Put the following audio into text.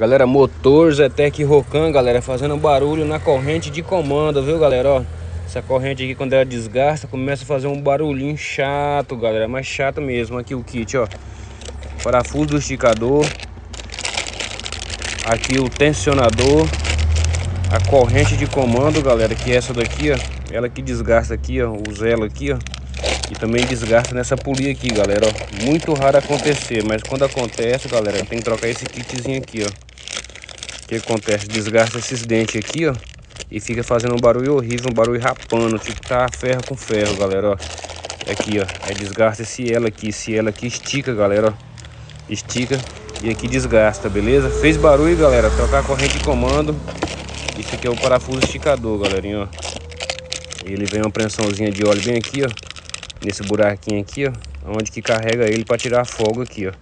Galera, motor Zetec Rocan, galera, fazendo barulho na corrente de comando, viu, galera, ó. Essa corrente aqui, quando ela desgasta, começa a fazer um barulhinho chato, galera, mas chato mesmo. Aqui o kit, ó, parafuso do esticador, aqui o tensionador, a corrente de comando, galera, que é essa daqui, ó, ela que desgasta aqui, ó, o zelo aqui, ó, e também desgasta nessa polia aqui, galera, ó. Muito raro acontecer, mas quando acontece, galera, tem que trocar esse kitzinho aqui, ó. O que acontece? Desgasta esses dentes aqui, ó, e fica fazendo um barulho horrível, um barulho rapando, tipo tá ferro com ferro, galera, ó. Aqui, ó, aí desgasta esse elo aqui estica, galera, ó. Estica e aqui desgasta, beleza? Fez barulho, galera, trocar a corrente de comando. Isso aqui é o parafuso esticador, galerinha, ó. Ele vem uma pressãozinha de óleo bem aqui, ó, nesse buraquinho aqui, ó, onde que carrega ele para tirar a folga aqui, ó.